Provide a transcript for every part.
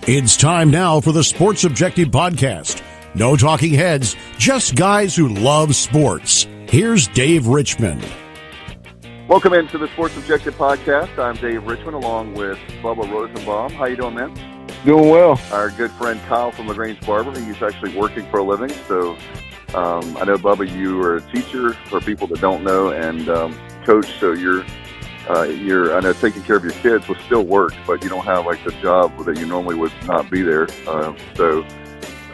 It's time now for the Sports Objective Podcast. No talking heads, just guys who love sports. Here's Dave Richmond. Welcome into the Sports Objective Podcast. I'm Dave Richmond along with Bubba Rosenbaum. How you doing, man? Doing well. Our good friend Kyle from LaGrange Barber. He's actually working for a living. So I know, Bubba, you are a teacher for people that don't know, and coach. So you're I know taking care of your kids will still work, but you don't have like the job that you normally would not be there. So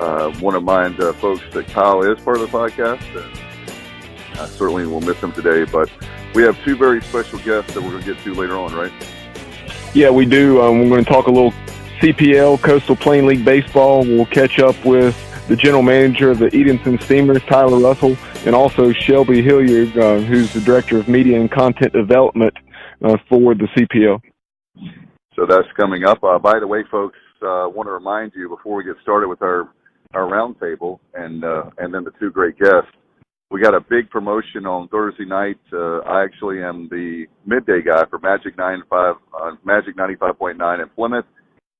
want to remind folks that Kyle is part of the podcast, and I certainly will miss him today. But we have two very special guests that we're going to get to later on, right? Yeah, we do. We're going to talk a little CPL, Coastal Plain League Baseball. We'll catch up with the general manager of the Edenton Steamers, Tyler Russell, and also Shelby Hilliard, who's the director of media and content development for the CPL. So that's coming up. By the way, folks, I want to remind you before we get started with our roundtable and then the two great guests, we got a big promotion on Thursday night. I actually am the midday guy for Magic 95.9 in Plymouth,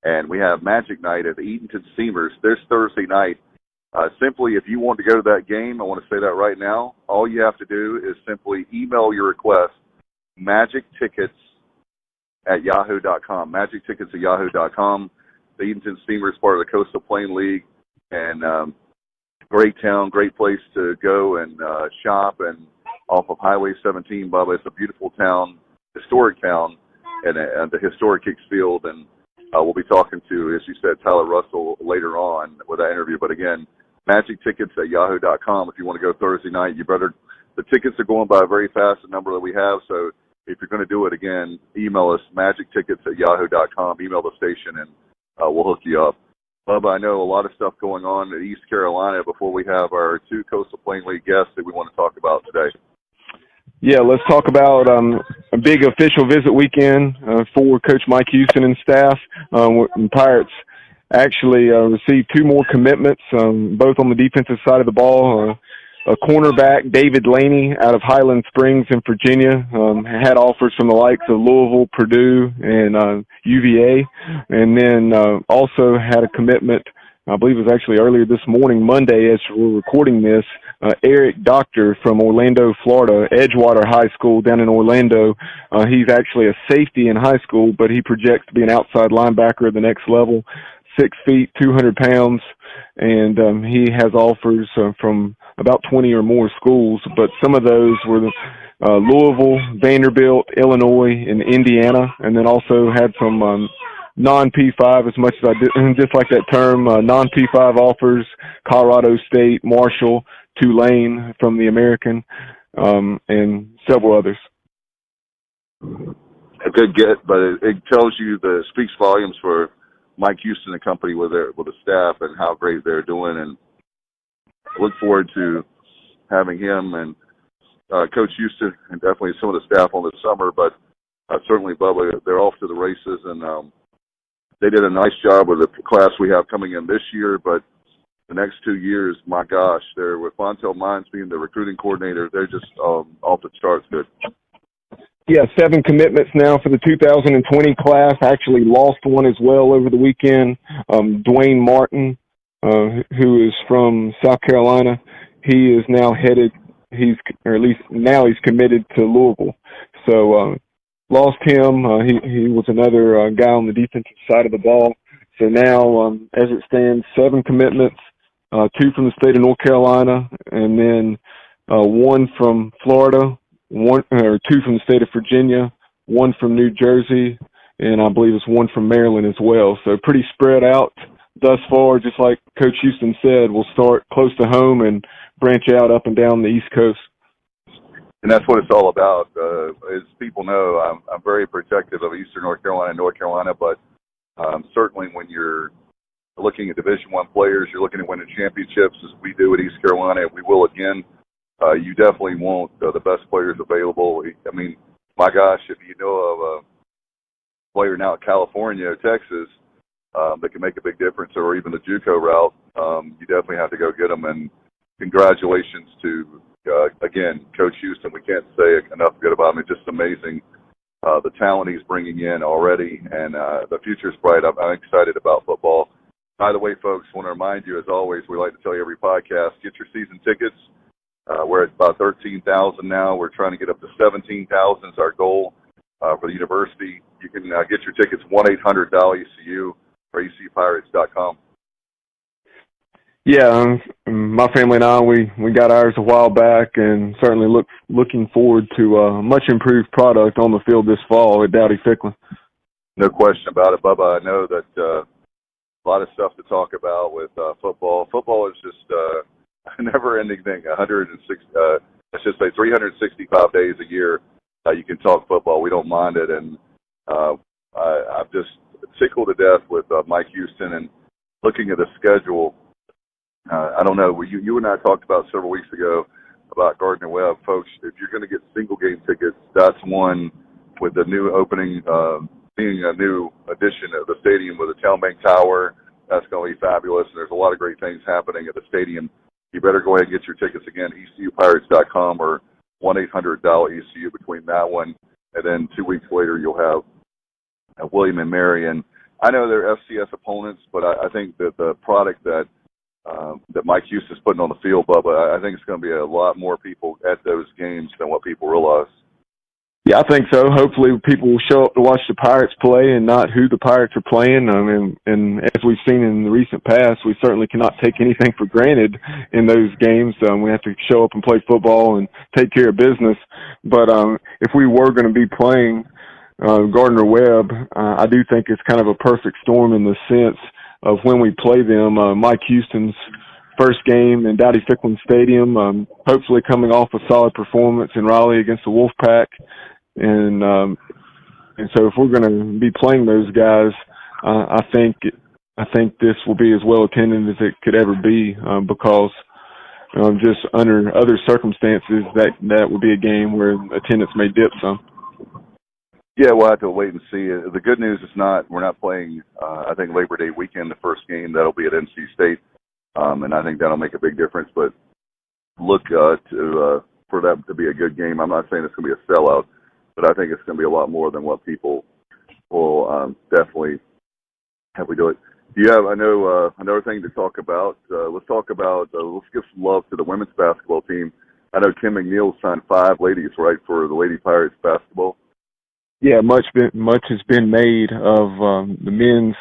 and we have Magic Night at the Edenton Steamers this Thursday night. Simply, if you want to go to that game, I want to say that right now, all you have to do is simply email your request, magictickets@yahoo.com, magictickets@yahoo.com. The Edenton Steamers, part of the Coastal Plain League, and great town, great place to go and shop, and off of Highway 17, Bubba. It's a beautiful town, historic town, and the historic Hicks Field, and we'll be talking to, as you said, Tyler Russell later on with that interview. But again, magictickets@yahoo.com. If you want to go Thursday night, you better. The tickets are going by very fast, the number that we have. So if you're going to do it again, email us, magictickets@yahoo.com. Email the station, and we'll hook you up. Bubba, I know a lot of stuff going on in East Carolina before we have our two Coastal Plain League guests that we want to talk about today. Yeah, let's talk about a big official visit weekend for Coach Mike Houston and staff. The Pirates actually received two more commitments, both on the defensive side of the ball. A cornerback, David Laney, out of Highland Springs in Virginia, had offers from the likes of Louisville, Purdue, and UVA, and then also had a commitment, I believe it was actually earlier this morning, Monday, as we're recording this, Eric Doctor from Orlando, Florida, Edgewater High School down in Orlando. He's actually a safety in high school, but he projects to be an outside linebacker at the next level, 6 feet, 200 pounds, and he has offers from about 20 or more schools, but some of those were Louisville, Vanderbilt, Illinois, and Indiana, and then also had some non-P5, as much as I dislike that term, non-P5 offers, Colorado State, Marshall, Tulane from the American, and several others. A good get, but it tells you, speaks volumes for Mike Houston and company with the staff and how great they're doing, and look forward to having him and Coach Houston and definitely some of the staff on this summer. But certainly, Bubba, they're off to the races, and they did a nice job with the class we have coming in this year. But the next 2 years, my gosh, they're with Fontel Mines being the recruiting coordinator. They're just off the charts good. Yeah, 7 commitments now for the 2020 class. Actually lost one as well over the weekend. Dwayne Martin, who is from South Carolina, he is now headed, he's committed to Louisville. So lost him. He was another guy on the defensive side of the ball. So now, as it stands, 7 commitments, 2 from the state of North Carolina, and then 1 from Florida, 2 from the state of Virginia, 1 from New Jersey, and I believe it's 1 from Maryland as well. So pretty spread out thus far. Just like Coach Houston said, we'll start close to home and branch out up and down the East Coast. And that's what it's all about. As people know, I'm very protective of Eastern North Carolina and North Carolina, but certainly when you're looking at Division I players, you're looking at winning championships, as we do at East Carolina, and we will again. You definitely want the best players available. I mean, my gosh, if you know of a player now at California or Texas that can make a big difference, or even the JUCO route, you definitely have to go get them. And congratulations to, again, Coach Houston. We can't say enough good about him. It's just amazing the talent he's bringing in already, and the future's bright. I'm excited about football. By the way, folks, I want to remind you, as always, we like to tell you every podcast, get your season tickets. We're at about 13,000 now. We're trying to get up to 17,000 is our goal for the university. You can get your tickets 1-800-ECU or ecpirates.com. Yeah, my family and I, we got ours a while back, and certainly looking forward to a much improved product on the field this fall at Dowdy-Ficklin. No question about it, Bubba. I know that a lot of stuff to talk about with football. Football is just a never-ending thing. 365 days a year, you can talk football. We don't mind it, and I'm just tickled to death with Mike Houston and looking at the schedule. I don't know. You and I talked about several weeks ago about Gardner-Webb. Folks, if you're going to get single-game tickets, that's one with the new opening, being a new addition of the stadium with the Tailbank Tower. That's going to be fabulous, and there's a lot of great things happening at the stadium. You better go ahead and get your tickets again, ecupirates.com or 1-800-ECU between that one, and then 2 weeks later you'll have William and Mary. And I know they're FCS opponents, but I think that the product that Mike Houston's putting on the field, Bubba, I think it's going to be a lot more people at those games than what people realize. Yeah, I think so. Hopefully people will show up to watch the Pirates play and not who the Pirates are playing. I mean, and as we've seen in the recent past, we certainly cannot take anything for granted in those games. We have to show up and play football and take care of business. But if we were going to be playing Gardner-Webb, I do think it's kind of a perfect storm in the sense of when we play them. Mike Houston's first game in Dowdy-Ficklin Stadium, hopefully coming off a solid performance in Raleigh against the Wolfpack. And so if we're going to be playing those guys, I think this will be as well attended as it could ever be, because just under other circumstances that would be a game where attendance may dip some. Yeah, we'll have to wait and see. The good news is we're not playing, I think, Labor Day weekend, the first game. That'll be at NC State, and I think that'll make a big difference. But look for that to be a good game. I'm not saying it's going to be a sellout, but I think it's going to be a lot more than what people will definitely have we do it. Do you have, I know, another thing to talk about? Let's give some love to the women's basketball team. I know Kim McNeil signed 5 ladies, right, for the Lady Pirates basketball. Yeah, much has been made of the men's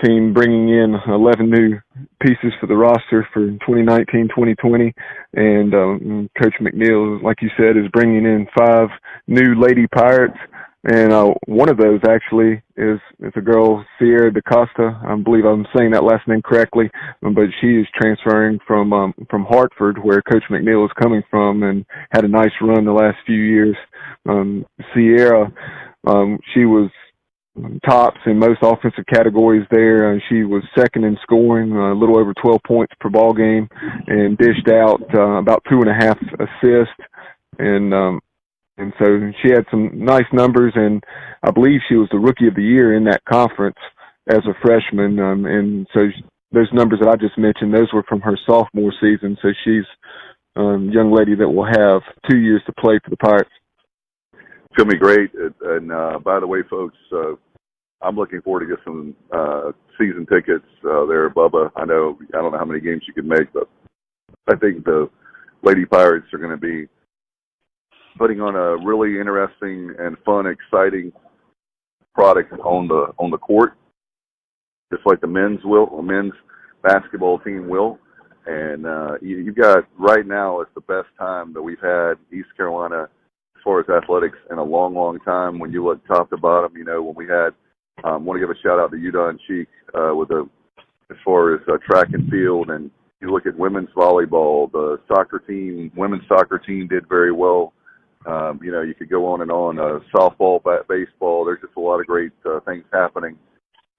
team bringing in 11 new pieces for the roster for 2019-2020, and Coach McNeil, like you said, is bringing in 5 new Lady Pirates, and one of those actually is a girl, Sierra DaCosta. I believe I'm saying that last name correctly, but she is transferring from Hartford, where Coach McNeil is coming from, and had a nice run the last few years. Sierra, she was tops in most offensive categories there. She was second in scoring, a little over 12 points per ball game, and dished out about 2.5 assists. And so she had some nice numbers, and I believe she was the Rookie of the Year in that conference as a freshman. And so those numbers that I just mentioned, those were from her sophomore season. So she's a young lady that will have 2 years to play for the Pirates. It's going to be great. And by the way, folks, I'm looking forward to get some season tickets there, Bubba. I don't know how many games you can make, but I think the Lady Pirates are going to be putting on a really interesting and fun, exciting product on the court, just like the men's basketball team will. And you got right now, it's the best time that we've had East Carolina as far as athletics in a long, long time. When you look top to bottom, when we had, want to give a shout out to Udon Cheek as far as track and field, and you look at women's volleyball, the women's soccer team did very well. You could go on and on. Softball, baseball. There's just a lot of great things happening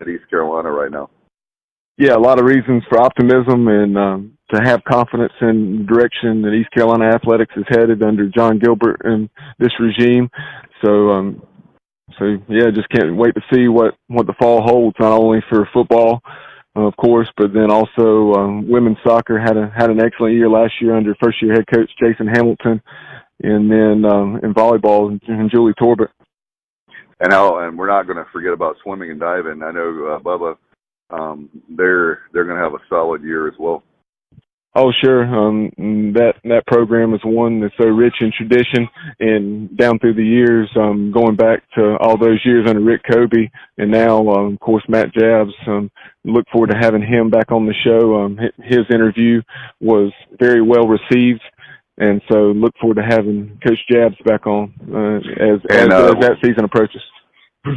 at East Carolina right now. Yeah, a lot of reasons for optimism and to have confidence in the direction that East Carolina athletics is headed under John Gilbert and this regime. So yeah, just can't wait to see what the fall holds, not only for football, of course, but then also women's soccer had an excellent year last year under first-year head coach Jason Hamilton, and then in volleyball, and Julie Torbett. and we're not going to forget about swimming and diving. I know Bubba, they're going to have a solid year as well. Oh, sure. That program is one that's so rich in tradition, and down through the years, going back to all those years under Rick Kobe, and now, of course, Matt Jabs. Look forward to having him back on the show. His interview was very well received, and so look forward to having Coach Jabs back on as that season approaches.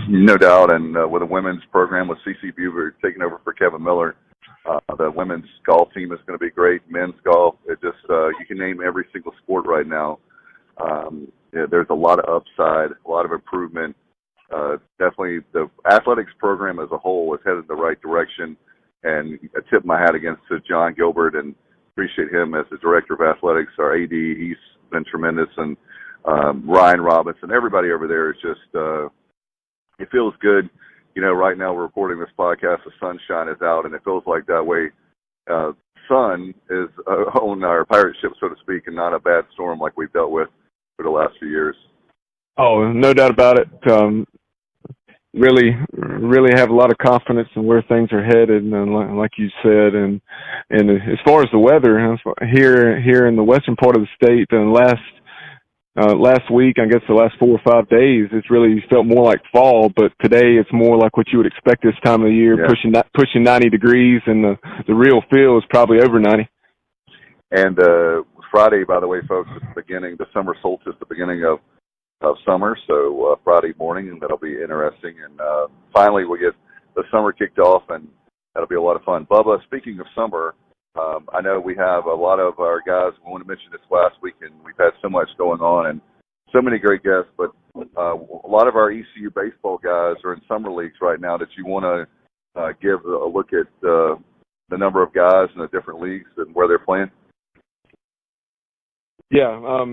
No doubt, and with the women's program with CC Buber taking over for Kevin Miller, the women's golf team is going to be great. Men's golf, it just you can name every single sport right now. There's a lot of upside, a lot of improvement. Definitely, the athletics program as a whole is headed in the right direction. And I tip my hat against to John Gilbert and appreciate him as the director of athletics. Our AD, he's been tremendous, and Ryan Robinson, everybody over there is just. It feels good. Right now we're recording this podcast, the sunshine is out, and it feels like that way. Sun is on our pirate ship, so to speak, and not a bad storm like we've dealt with for the last few years. Oh, no doubt about it. Really have a lot of confidence in where things are headed, and like you said, and as far as the weather here in the western part of the state, last week, I guess the last 4 or 5 days, it's really felt more like fall, but today it's more like what you would expect this time of the year, pushing 90 degrees, and the real feel is probably over 90. And Friday, by the way, folks, is the summer solstice, the beginning of summer, so Friday morning, and that'll be interesting. And finally, we'll get the summer kicked off, and that'll be a lot of fun. Bubba, speaking of summer, I know we have a lot of our guys. We want to mention this last week, and we've had so much going on and so many great guests. But a lot of our ECU baseball guys are in summer leagues right now. That you want to give a look at the number of guys in the different leagues and where they're playing. Yeah,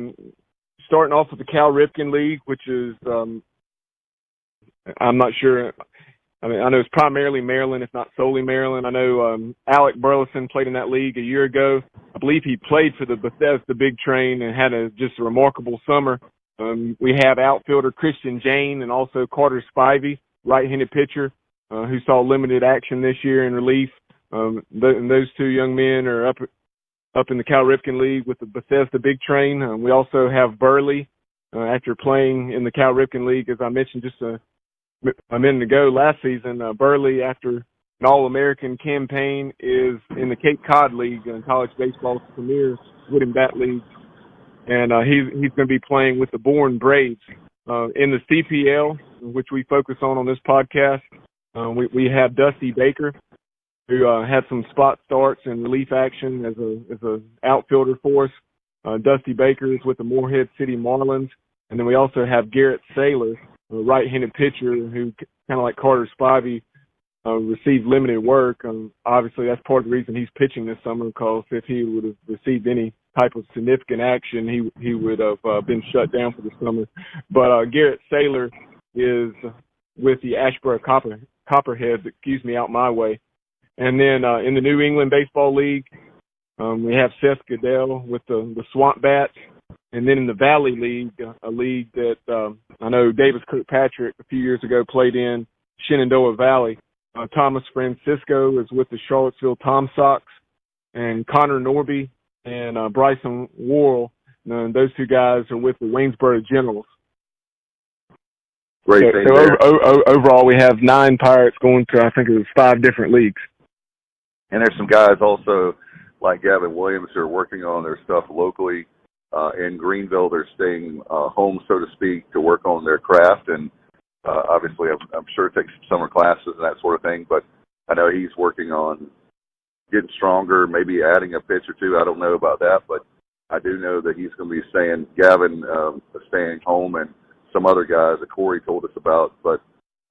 starting off with the Cal Ripken League, which is I'm not sure. I know it's primarily Maryland, if not solely Maryland. I know Alec Burleson played in that league a year ago. I believe he played for the Bethesda Big Train and had just a remarkable summer. We have outfielder Christian Jane and also Carter Spivey, right-handed pitcher, who saw limited action this year in relief. Those two young men are up in the Cal Ripken League with the Bethesda Big Train. We also have Burley, after playing in the Cal Ripken League, as I mentioned just a minute ago last season. Burley, after an All-American campaign, is in the Cape Cod League, college baseball's premier Wooden Bat League. And he's going to be playing with the Bourne Braves. In the CPL, which we focus on this podcast, we have Dusty Baker, who had some spot starts and relief action as a outfielder for us. Dusty Baker is with the Morehead City Marlins. And then we also have Garrett Saylor, a right-handed pitcher who, kind of like Carter Spivey, received limited work. Obviously, that's part of the reason he's pitching this summer, because if he would have received any type of significant action, he would have been shut down for the summer. But Garrett Saylor is with the Ashboro Copperheads, out my way. And then in the New England Baseball League, we have Seth Goodell with the Swamp Bats. And then in the Valley League, a league that I know Davis Kirkpatrick a few years ago played in, Shenandoah Valley, Thomas Francisco is with the Charlottesville Tom Sox, and Connor Norby and Bryson Worrell, those two guys are with the Waynesboro Generals. Great. So overall, we have 9 Pirates going to, I think it was 5 different leagues. And there's some guys also like Gavin Williams who are working on their stuff locally. In Greenville, they're staying home, so to speak, to work on their craft. And obviously, I'm sure take some summer classes and that sort of thing. But I know he's working on getting stronger, maybe adding a pitch or two. I don't know about that, but I do know that he's going to be Gavin staying home, and some other guys that Corey told us about. But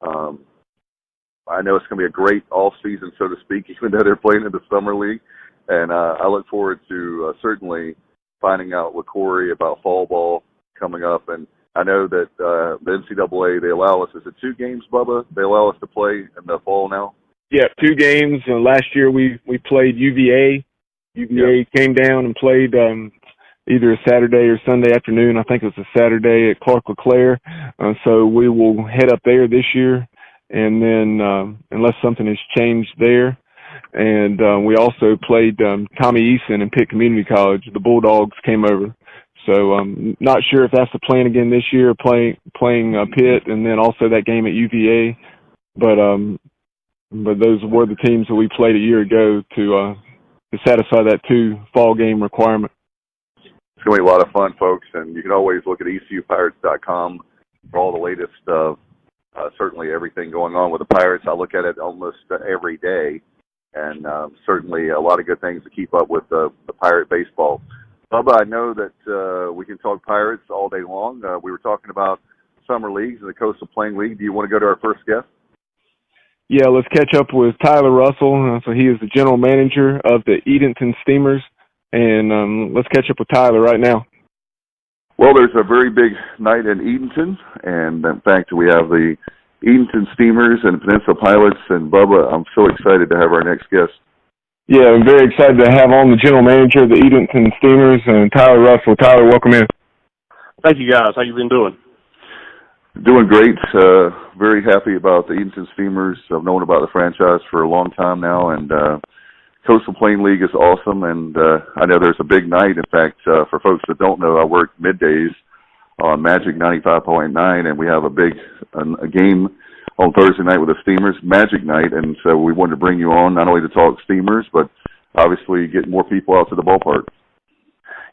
I know it's going to be a great off-season, so to speak, even though they're playing in the summer league. And I look forward to certainly finding out with Corey about fall ball coming up. And I know that the NCAA, they allow us, is it 2 games, Bubba? They allow us to play in the fall now? Yeah, 2 games. Last year we played UVA. UVA came down and played either a Saturday or Sunday afternoon. I think it was a Saturday at Clark LeClaire. So we will head up there this year, and then unless something has changed there. And we also played Tommy Eason in Pitt Community College. The Bulldogs came over. So I'm not sure if that's the plan again this year, playing Pitt, and then also that game at UVA. But those were the teams that we played a year ago to satisfy that 2 fall game requirement. It's going to be a lot of fun, folks, and you can always look at ECUPirates.com for all the latest, certainly everything going on with the Pirates. I look at it almost every day, and certainly a lot of good things to keep up with the Pirate baseball. Bubba, I know that we can talk Pirates all day long. We were talking about summer leagues and the Coastal Plain League. Do you want to go to our first guest? Yeah, let's catch up with Tyler Russell. So he is the general manager of the Edenton Steamers, and let's catch up with Tyler right now. Well, there's a very big night in Edenton, and in fact, we have the Edenton Steamers and Peninsula Pilots. And Bubba, I'm so excited to have our next guest. Yeah, I'm very excited to have on the general manager of the Edenton Steamers, and Tyler Russell. Tyler, welcome in. Thank you, guys. How you been doing? Doing great. Very happy about the Edenton Steamers. I've known about the franchise for a long time now, and Coastal Plain League is awesome. And I know there's a big night. In fact, for folks that don't know, I work middays on Magic 95.9, and we have a big a game on Thursday night with the Steamers, Magic Night, and so we wanted to bring you on not only to talk Steamers, but obviously get more people out to the ballpark.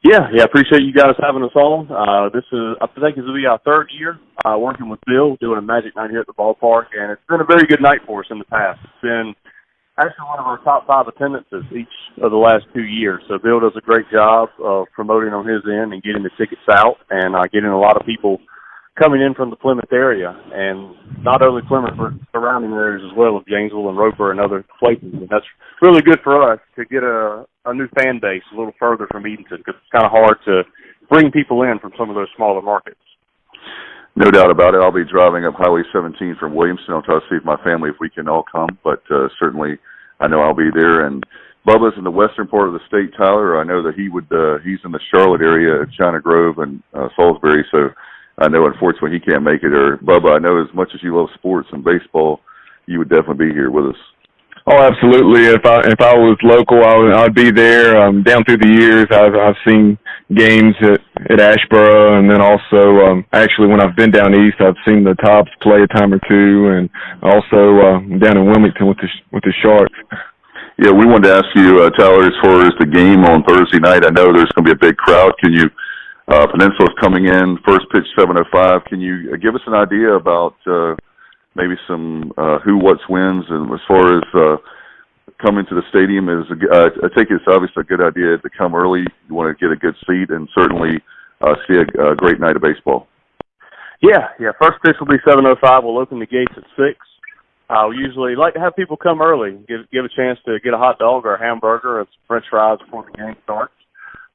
Yeah, appreciate you guys having us on. I think this will be our 3rd year working with Bill, doing a Magic Night here at the ballpark, and it's been a very good night for us in the past. It's been actually one of our top 5 attendances each of the last 2 years, so Bill does a great job of promoting on his end and getting the tickets out and getting a lot of people coming in from the Plymouth area, and not only Plymouth, but surrounding areas as well of Gainesville and Roper and other places. And that's really good for us to get a new fan base a little further from Edenton, because it's kind of hard to bring people in from some of those smaller markets. No doubt about it. I'll be driving up Highway 17 from Williamston. I'll try to see if my family, if we can all come, but certainly I know I'll be there. And Bubba's in the western part of the state, Tyler. I know that he's in the Charlotte area at China Grove and Salisbury, so I know, unfortunately, he can't make it. Or, Bubba, I know as much as you love sports and baseball, you would definitely be here with us. Oh, absolutely. If I was local, I'd be there. Down through the years, I've seen games at Ashboro, and then also actually when I've been down east, I've seen the Tops play a time or two, and also down in Wilmington with the Sharks. Yeah, we wanted to ask you, Tyler, as far as the game on Thursday night. I know there's going to be a big crowd. Can you? Peninsula's coming in, first pitch 7:05. Can you give us an idea about maybe some who, what's, wins, and as far as coming to the stadium? I take it's obviously a good idea to come early. You want to get a good seat and certainly see a great night of baseball. Yeah. First pitch will be 7:05. We'll open the gates at 6. We usually like to have people come early, give a chance to get a hot dog or a hamburger or some French fries before the game starts.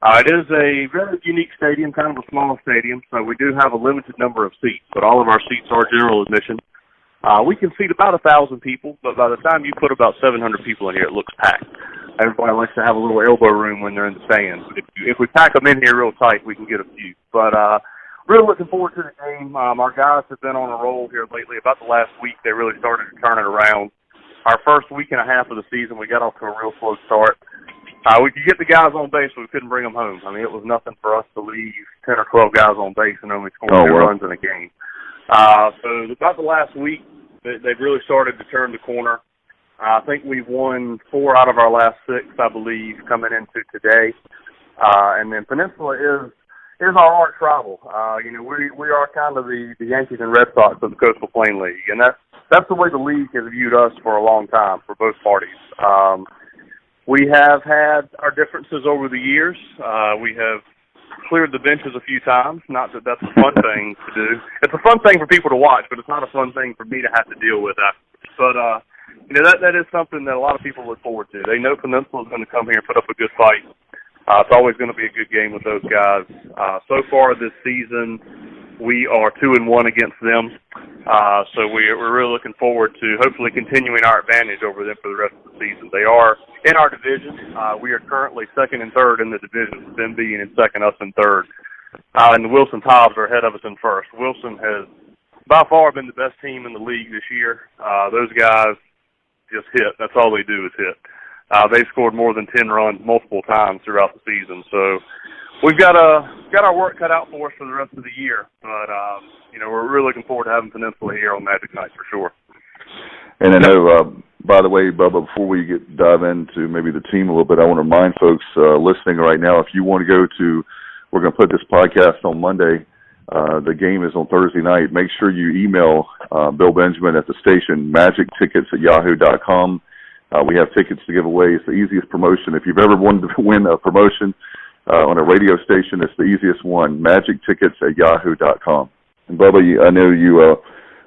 It is a very unique stadium, kind of a small stadium, so we do have a limited number of seats, but all of our seats are general admission. We can seat about 1,000 people, but by the time you put about 700 people in here, it looks packed. Everybody likes to have a little elbow room when they're in the stands. If we pack them in here real tight, we can get a few. But really looking forward to the game. Our guys have been on a roll here lately. About the last week, they really started to turn it around. Our first week and a half of the season, we got off to a real slow start. We could get the guys on base, but we couldn't bring them home. I mean, it was nothing for us to leave 10 or 12 guys on base and only score 2 runs in a game. So about the last week, they've really started to turn the corner. I think we've won 4 out of our last 6, I believe, coming into today. And then Peninsula is our arch rival. We are kind of the Yankees and Red Sox of the Coastal Plain League, and that's the way the league has viewed us for a long time for both parties. We have had our differences over the years. We have cleared the benches a few times. Not that that's a fun thing to do. It's a fun thing for people to watch, but it's not a fun thing for me to have to deal with afterwards. But that is something that a lot of people look forward to. They know Peninsula is going to come here and put up a good fight. It's always going to be a good game with those guys. So far this season, we are 2-1 against them. So we're really looking forward to hopefully continuing our advantage over them for the rest of the season. They are in our division. We are currently second and third in the division, them being in second, us in third. And the Wilson Tiles are ahead of us in first. Wilson has by far been the best team in the league this year. Those guys just hit. That's all they do is hit. They've scored more than 10 runs multiple times throughout the season. So we've got our work cut out for us for the rest of the year. But, we're really looking forward to having Peninsula here on Magic Night for sure. And I know, by the way, Bubba, before we dive into maybe the team a little bit, I want to remind folks listening right now, if you want to go to, we're going to put this podcast on Monday. The game is on Thursday night. Make sure you email Bill Benjamin at the station, magictickets@yahoo.com. We have tickets to give away. It's the easiest promotion. If you've ever wanted to win a promotion on a radio station, it's the easiest one, magictickets@yahoo.com. And Bubba, I know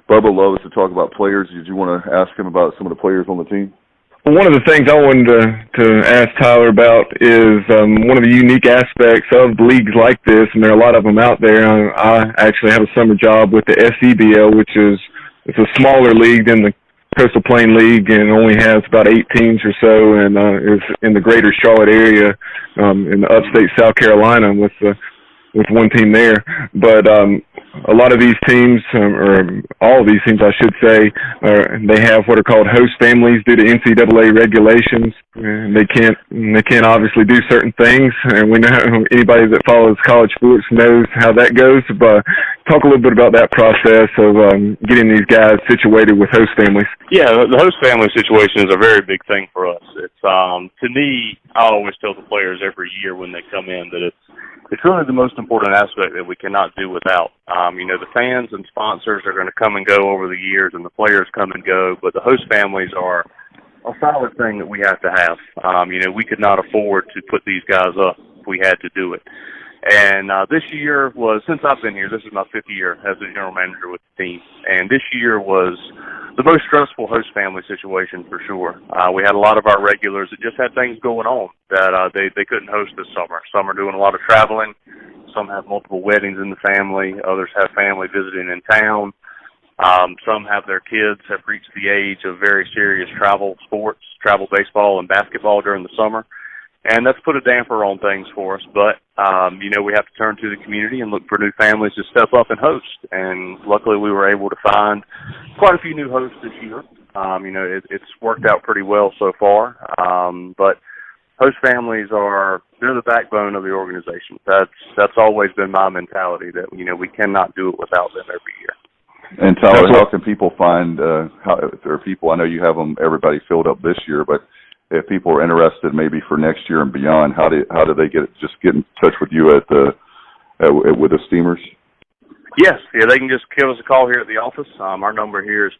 Bubba loves to talk about players. Did you want to ask him about some of the players on the team? One of the things I wanted to ask Tyler about is one of the unique aspects of leagues like this, and there are a lot of them out there. I actually have a summer job with the CPL, which it's a smaller league than the Coastal Plain League, and only has about 8 teams or so, and is in the greater Charlotte area in the upstate South Carolina with one team there. But a lot of these teams, or all of these teams, I should say, they have what are called host families due to NCAA regulations. And they can't obviously do certain things, and we know anybody that follows college sports knows how that goes. But talk a little bit about that process of getting these guys situated with host families. Yeah, the host family situation is a very big thing for us. It's to me, I always tell the players every year when they come in that it's really the most important aspect that we cannot do without. The fans and sponsors are going to come and go over the years, and the players come and go, but the host families are a solid thing that we have to have. We could not afford to put these guys up if we had to do it. And this year since I've been here, this is my 5th year as a general manager with the team, and this year was the most stressful host family situation for sure. We had a lot of our regulars that just had things going on that they couldn't host this summer. Some are doing a lot of traveling. Some have multiple weddings in the family. Others have family visiting in town. Some have their kids have reached the age of very serious travel sports, travel baseball and basketball during the summer. And that's put a damper on things for us. But, we have to turn to the community and look for new families to step up and host. And luckily we were able to find quite a few new hosts this year. It's worked out pretty well so far. But host families they're the backbone of the organization. That's always been my mentality that, we cannot do it without them every year. And Tyler, how can people find, if there are people, I know you have everybody filled up this year, but if people are interested maybe for next year and beyond, how do they get in touch with you with the Steamers? Yes, they can just give us a call here at the office. Our number here is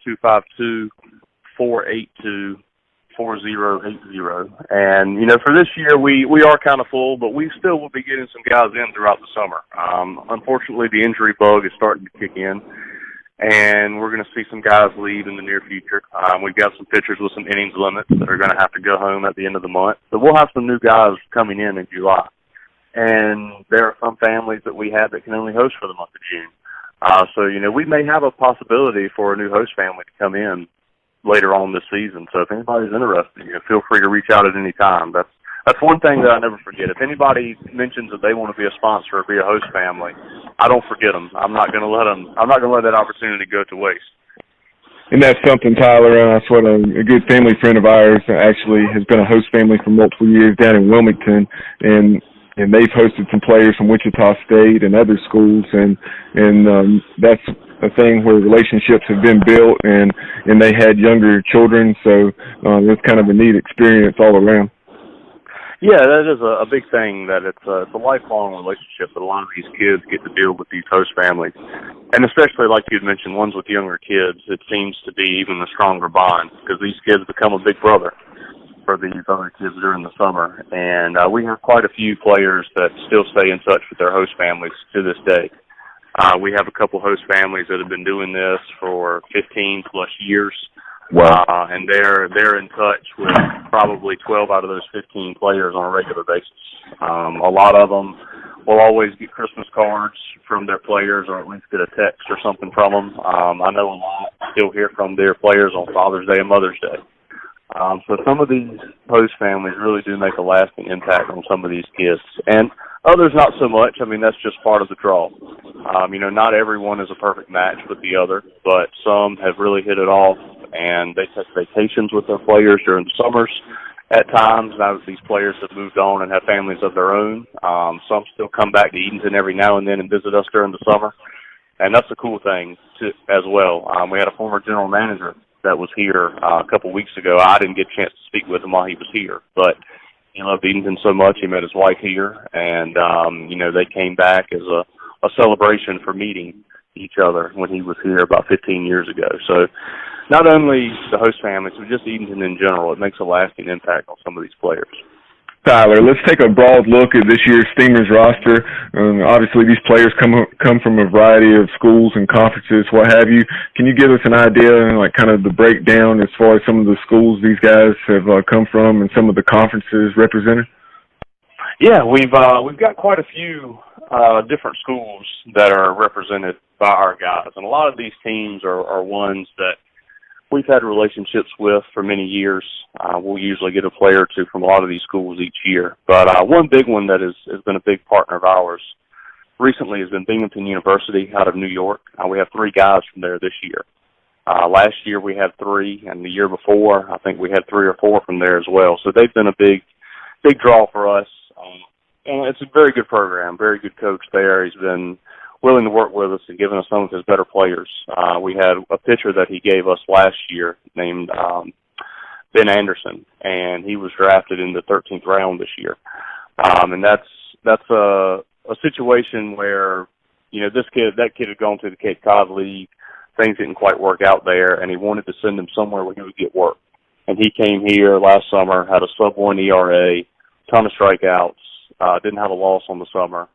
252-482-4080. And, for this year, we are kind of full, but we still will be getting some guys in throughout the summer. Unfortunately, the injury bug is starting to kick in, and we're going to see some guys leave in the near future. We've got some pitchers with some innings limits that are going to have to go home at the end of the month. So we'll have some new guys coming in July. And there are some families that we have that can only host for the month of June. So we may have a possibility for a new host family to come in later on this season. So if anybody's interested, feel free to reach out at any time. That's one thing that I never forget. If anybody mentions that they want to be a sponsor or be a host family, I don't forget them. I'm not going to let that opportunity go to waste. And that's something, Tyler. That's what a good family friend of ours actually has been a host family for multiple years down in Wilmington, and they've hosted some players from Wichita State and other schools, and that's a thing where relationships have been built, and they had younger children, so it's kind of a neat experience all around. Yeah, that is a big thing, that it's a lifelong relationship that a lot of these kids get to deal with these host families. And especially, like you had mentioned, ones with younger kids, it seems to be even a stronger bond because these kids become a big brother for these other kids during the summer. And we have quite a few players that still stay in touch with their host families to this day. We have a couple host families that have been doing this for 15-plus years. Wow. And they're in touch with probably 12 out of those 15 players on a regular basis. A lot of them will always get Christmas cards from their players, or at least get a text or something from them. I know a lot still hear from their players on Father's Day and Mother's Day. So some of these host families really do make a lasting impact on some of these kids, and others not so much. I mean, that's just part of the draw. Not everyone is a perfect match with the other, but some have really hit it off, and they take vacations with their players during the summers at times. Now that these players have moved on and have families of their own, some still come back to Edenton every now and then and visit us during the summer, and that's a cool thing as well. We had a former general manager that was here a couple weeks ago. I didn't get a chance to speak with him while he was here, but he loved Edenton so much. He met his wife here, and they came back as a celebration for meeting each other when he was here about 15 years ago. So not only the host families, but just Edenton in general, it makes a lasting impact on some of these players. Tyler, let's take a broad look at this year's Steamers roster. Obviously, these players come from a variety of schools and conferences, what have you. Can you give us an idea, like kind of the breakdown as far as some of the schools these guys have come from and some of the conferences represented? Yeah, we've got quite a few different schools that are represented by our guys, and a lot of these teams are ones that we've had relationships with for many years. We'll usually get a player or two from a lot of these schools each year. But one big one that has been a big partner of ours recently has been Binghamton University out of New York. We have 3 guys from there this year. Last year we had 3, and the year before I think we had 3 or 4 from there as well. So they've been a big draw for us. And it's a very good program, very good coach there. He's been willing to work with us and giving us some of his better players. We had a pitcher that he gave us last year named Ben Anderson, and he was drafted in the 13th round this year. And that's a situation where, that kid had gone to the Cape Cod League. Things didn't quite work out there, and he wanted to send him somewhere where he would get work. And he came here last summer, had a sub-1 ERA, ton of strikeouts, didn't have a loss on the summer.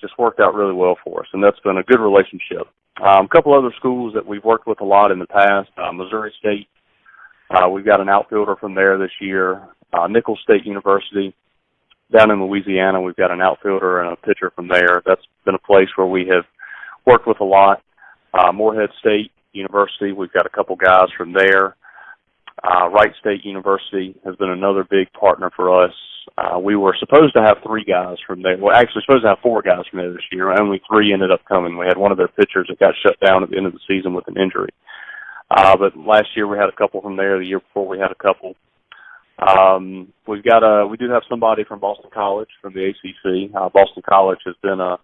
Just worked out really well for us, and that's been a good relationship. A couple other schools that we've worked with a lot in the past, Missouri State. We've got an outfielder from there this year. Nicholls State University down in Louisiana, we've got an outfielder and a pitcher from there. That's been a place where we have worked with a lot. Morehead State University, we've got a couple guys from there. Wright State University has been another big partner for us. We were supposed to have 3 guys from there. Well, actually supposed to have 4 guys from there this year. Only 3 ended up coming. We had one of their pitchers that got shut down at the end of the season with an injury. But last year we had a couple from there. The year before we had a couple. We do have somebody from Boston College from the ACC. Boston College has been a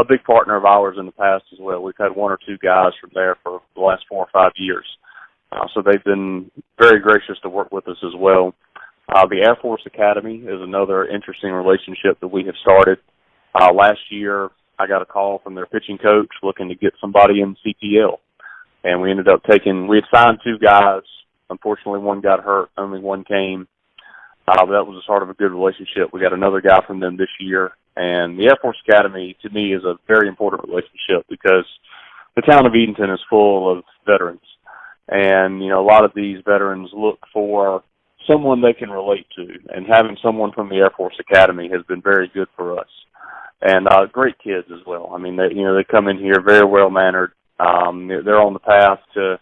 big partner of ours in the past as well. We've had 1 or 2 guys from there for the last 4 or 5 years. So they've been very gracious to work with us as well. The Air Force Academy is another interesting relationship that we have started. Last year, I got a call from their pitching coach looking to get somebody in CPL. And we ended up we had signed 2 guys. Unfortunately, 1 got hurt. Only 1 came. But that was a sort of a good relationship. We got another guy from them this year. And the Air Force Academy, to me, is a very important relationship because the town of Edenton is full of veterans. And, a lot of these veterans look for someone they can relate to, and having someone from the Air Force Academy has been very good for us. And great kids as well. I mean, they come in here very well mannered. They're on the path to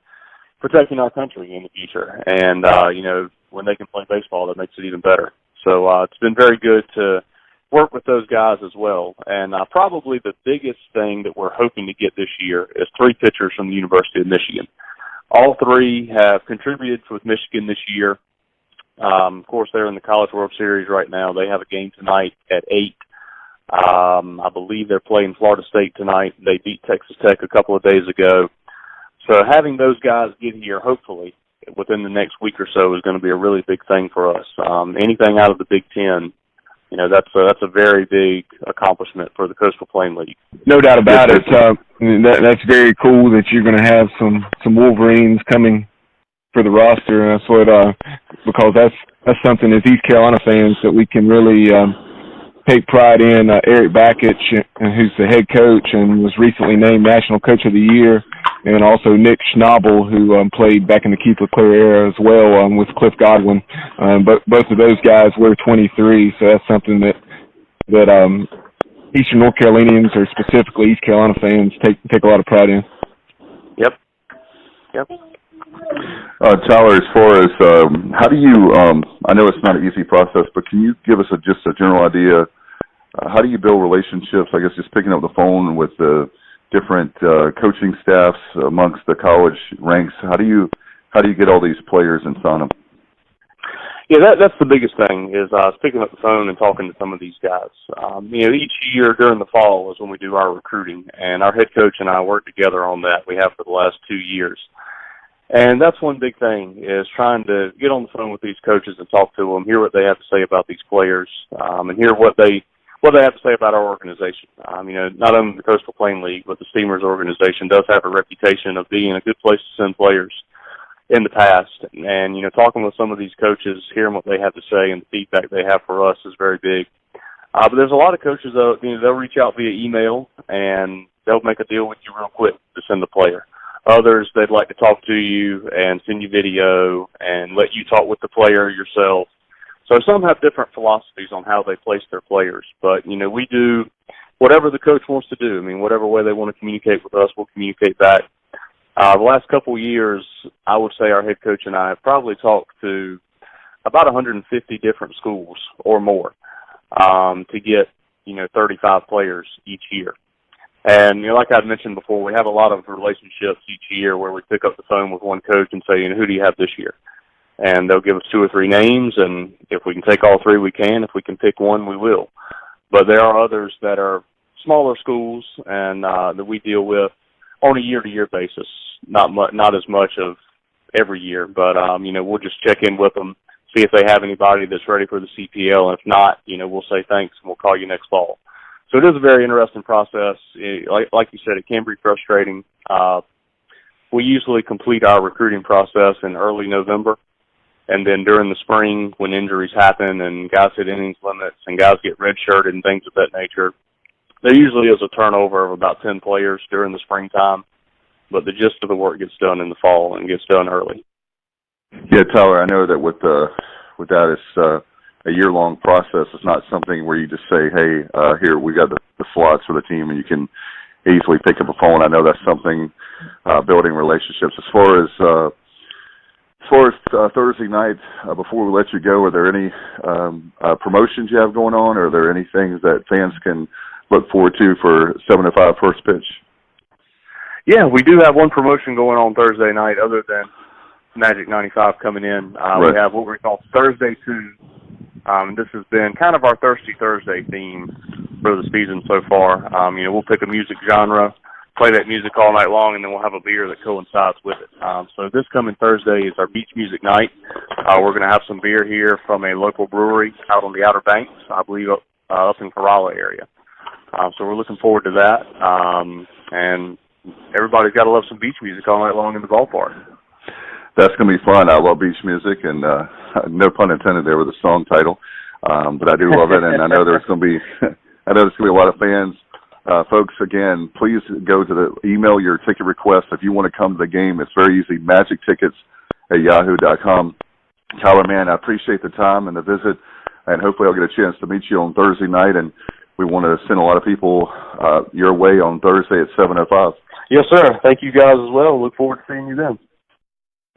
protecting our country in the future, and when they can play baseball, that makes it even better. So it's been very good to work with those guys as well. And probably the biggest thing that we're hoping to get this year is 3 pitchers from the University of Michigan. All 3 have contributed with Michigan this year. Of course, they're in the College World Series right now. They have a game tonight at 8. I believe they're playing Florida State tonight. They beat Texas Tech a couple of days ago. So having those guys get here, hopefully, within the next week or so is going to be a really big thing for us. Anything out of the Big Ten, that's a very big accomplishment for the Coastal Plain League. No doubt about it. That's very cool that you're going to have some Wolverines coming for the roster, and that's what because that's something as East Carolina fans that we can really take pride in. Eric Bakich, who's the head coach and was recently named National Coach of the Year, and also Nick Schnabel, who played back in the Keith LeClaire era as well with Cliff Godwin. But both of those guys were 23, so that's something that Eastern North Carolinians, or specifically East Carolina fans, take a lot of pride in. Yep. Tyler, as far as how do you, I know it's not an easy process, but can you give us just a general idea, how do you build relationships, I guess just picking up the phone with the different coaching staffs amongst the college ranks? How do you get all these players and sign them? Yeah, that's the biggest thing is picking up the phone and talking to some of these guys. Each year during the fall is when we do our recruiting, and our head coach and I work together on that. We have for the last 2 years. And that's one big thing is trying to get on the phone with these coaches and talk to them, hear what they have to say about these players, and hear what they have to say about our organization. Not only the Coastal Plain League, but the Steamers organization does have a reputation of being a good place to send players in the past. And, talking with some of these coaches, hearing what they have to say and the feedback they have for us is very big. But there's a lot of coaches, though, they'll reach out via email and they'll make a deal with you real quick to send the player. Others, they'd like to talk to you and send you video and let you talk with the player yourself. So some have different philosophies on how they place their players. But, we do whatever the coach wants to do. Whatever way they want to communicate with us, we'll communicate back. The last couple of years, I would say our head coach and I have probably talked to about 150 different schools or more to get, 35 players each year. And, like I'd mentioned before, we have a lot of relationships each year where we pick up the phone with one coach and say, who do you have this year? And they'll give us 2 or 3 names, and if we can take all 3, we can. If we can pick one, we will. But there are others that are smaller schools and that we deal with on a year-to-year basis, not as much of every year. But, we'll just check in with them, see if they have anybody that's ready for the CPL. And if not, we'll say thanks and we'll call you next fall. So it is a very interesting process. Like you said, it can be frustrating. We usually complete our recruiting process in early November. And then during the spring, when injuries happen and guys hit innings limits and guys get redshirted and things of that nature, there usually is a turnover of about 10 players during the springtime. But the gist of the work gets done in the fall and gets done early. Yeah, Tyler, I know that with that, it's a year-long process. It's not something where you just say, hey, here, we got the slots for the team, and you can easily pick up a phone. I know that's something, building relationships. As far as Thursday night, before we let you go, are there any promotions you have going on, or are there any things that fans can look forward to for 7-5 first pitch? Yeah, we do have one promotion going on Thursday night other than Magic 95 coming in. Right. We have what we call Thursday Tunes. This has been kind of our Thirsty Thursday theme for the season so far. We'll pick a music genre, play that music all night long, and then we'll have a beer that coincides with it. So this coming Thursday is our beach music night. We're going to have some beer here from a local brewery out on the Outer Banks, I believe up in Corolla area. So we're looking forward to that. And everybody's got to love some beach music all night long in the ballpark. That's going to be fun. I love beach music, and no pun intended there with the song title, but I do love it, and I know there's going to be a lot of fans. Folks, again, please go to email your ticket request if you want to come to the game. It's very easy. magictickets@yahoo.com. Tyler, man, I appreciate the time and the visit, and hopefully I'll get a chance to meet you on Thursday night, and we want to send a lot of people your way on Thursday at 7:05. Yes, sir. Thank you guys as well. Look forward to seeing you then.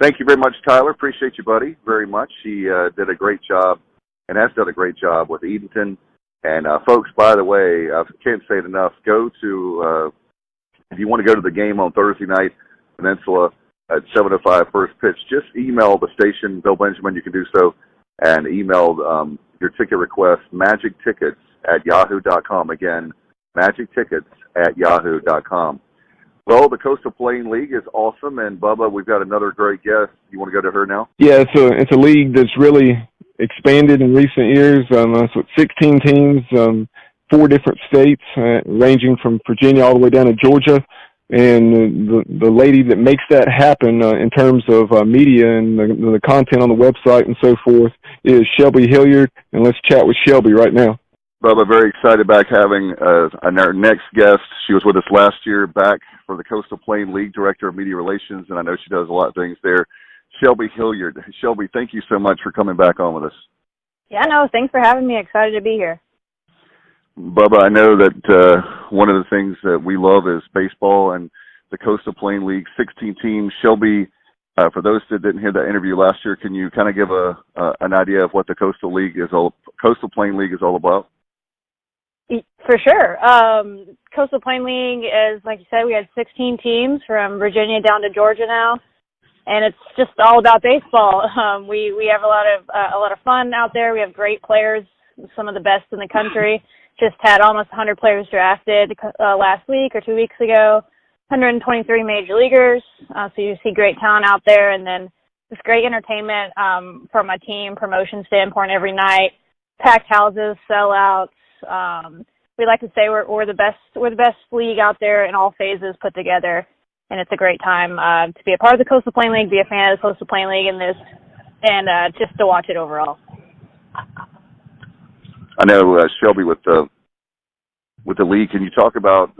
Thank you very much, Tyler. Appreciate you, buddy, very much. He did a great job and has done a great job with Edenton. And, folks, by the way, I can't say it enough, go to, if you want to go to the game on Thursday night, Peninsula, at 7:05 first pitch, just email the station, Bill Benjamin, you can do so, and email your ticket request, magictickets@yahoo.com. Again, magictickets@yahoo.com. Well, the Coastal Plain League is awesome, and Bubba, we've got another great guest. You want to go to her now? Yeah, it's a league that's really expanded in recent years. So 16 teams, 4 different states, ranging from Virginia all the way down to Georgia. And the lady that makes that happen in terms of media and the content on the website and so forth is Shelby Hilliard. And let's chat with Shelby right now. Bubba, very excited back having our next guest. She was with us last year back for the Coastal Plain League, Director of Media Relations, and I know she does a lot of things there. Shelby Hilliard. Shelby, thank you so much for coming back on with us. Yeah, no, thanks for having me. Excited to be here. Bubba, I know that one of the things that we love is baseball and the Coastal Plain League, 16 teams. Shelby, for those that didn't hear that interview last year, can you kind of give an idea of what the Coastal Plain League is all about? For sure. Coastal Plain League is, like you said, we had 16 teams from Virginia down to Georgia now, and it's just all about baseball. We have a lot of fun out there. We have great players, some of the best in the country. Just had almost 100 players drafted last week or 2 weeks ago. 123 major leaguers. So you see great talent out there, and then just great entertainment from a team promotion standpoint every night. Packed houses, sellouts. We like to say we're the best league out there in all phases put together, and it's a great time to be a part of the Coastal Plain League, be a fan of the Coastal Plain League and just to watch it overall. I know Shelby with the league. Can you talk about?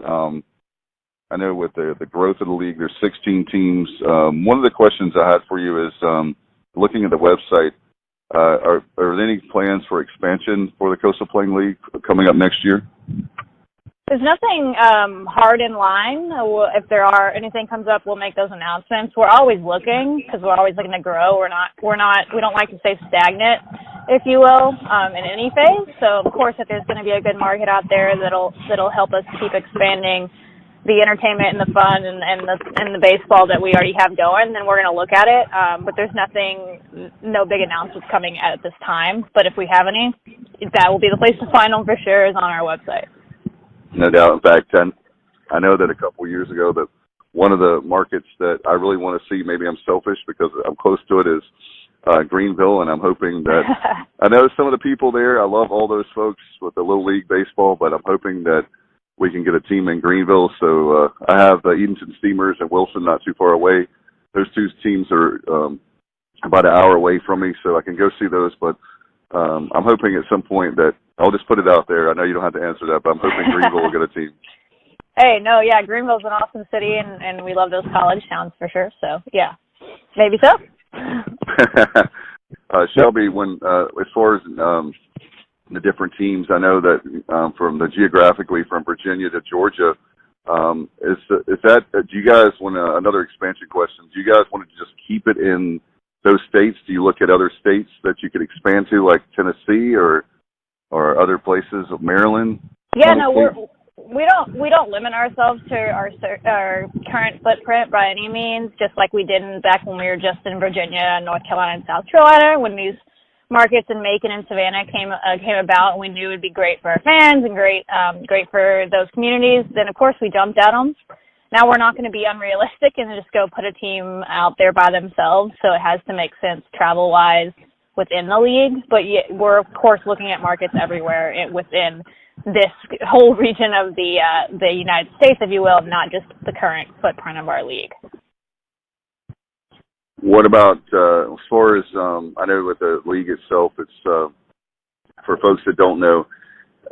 I know with the growth of the league, there's 16 teams. One of the questions I had for you is looking at the website. Are there any plans for expansion for the Coastal Plain League coming up next year? There's nothing hard in line. If anything comes up, we'll make those announcements. We're always looking because we're always looking to grow. We don't like to stay stagnant, if you will, in any phase. So of course, if there's going to be a good market out there that'll help us keep expanding the entertainment and the fun and the baseball that we already have going, then we're going to look at it. But there's no big announcements coming at this time. But if we have any, that will be the place to find them for sure, is on our website. No doubt. In fact, I know that a couple of years ago that one of the markets that I really want to see, maybe I'm selfish because I'm close to it, is Greenville, and I'm hoping that I know some of the people there. I love all those folks with the Little League baseball, but I'm hoping that we can get a team in Greenville. So I have the Edenton Steamers and Wilson not too far away. Those two teams are about an hour away from me, so I can go see those. But I'm hoping at some point that I'll just put it out there. I know you don't have to answer that, but I'm hoping Greenville will get a team. Hey, no, yeah, Greenville's an awesome city, and we love those college towns for sure. So, yeah, maybe so. Shelby, when as far as the different teams, I know that from geographically from Virginia to Georgia, is that do you guys want another expansion question? Do you guys want to just keep it in those states? Do you look at other states that you could expand to, like Tennessee or other places of Maryland? Yeah, no, we don't limit ourselves to our current footprint by any means. Just like we did back when we were just in Virginia, North Carolina, and South Carolina, when these markets in Macon and Savannah came about, and we knew it would be great for our fans and great for those communities. Then of course we jumped at them. Now we're not going to be unrealistic and just go put a team out there by themselves. So it has to make sense travel wise within the league. But we're of course looking at markets everywhere within this whole region of the United States, if you will, not just the current footprint of our league. What about as far as I know with the league itself, it's for folks that don't know,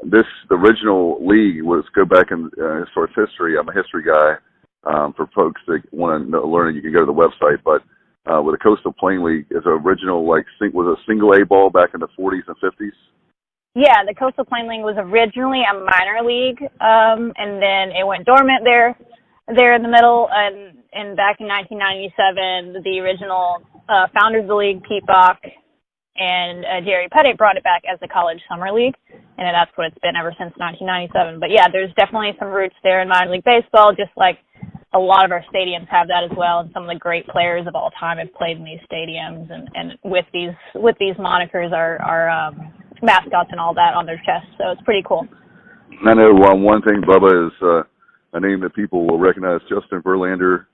the original league was go back in as far as history. I'm a history guy. For folks that want to learn, you can go to the website. But with the Coastal Plain League, is original was a single A ball back in the 40s and 50s. Yeah, the Coastal Plain League was originally a minor league, and then it went dormant there in the middle, and back in 1997, the original founders of the league, Pete Bach and Jerry Pettit, brought it back as the college summer league, and that's what it's been ever since 1997. But yeah, there's definitely some roots there in minor league baseball, just like a lot of our stadiums have that as well, and some of the great players of all time have played in these stadiums, and with these monikers are mascots and all that on their chests, so it's pretty cool. I know one thing, Bubba, is a name that people will recognize. Justin Verlander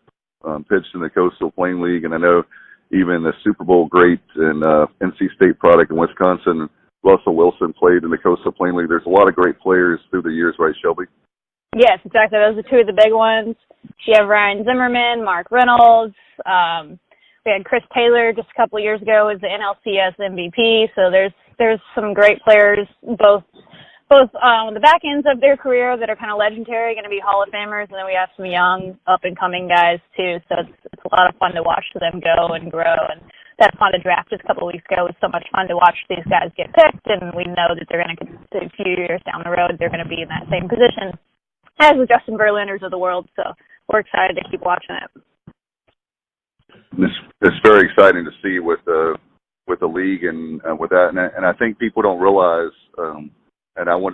pitched in the Coastal Plain League, and I know even the Super Bowl great and NC State product in Wisconsin, Russell Wilson, played in the Coastal Plain League. There's a lot of great players through the years, right, Shelby? Yes, exactly. Those are two of the big ones. You have Ryan Zimmerman, Mark Reynolds. We had Chris Taylor just a couple of years ago as the NLCS MVP. So there's some great players, both on the back ends of their career that are kind of legendary, going to be Hall of Famers, and then we have some young, up-and-coming guys, too. So it's a lot of fun to watch them go and grow. And that's why the draft just a couple of weeks ago was so much fun to watch these guys get picked, and we know that they're going to, a few years down the road, they're going to be in that same position as the Justin Verlanders of the world. So we're excited to keep watching it. It's very exciting to see with the league and with that, and I think people don't realize, and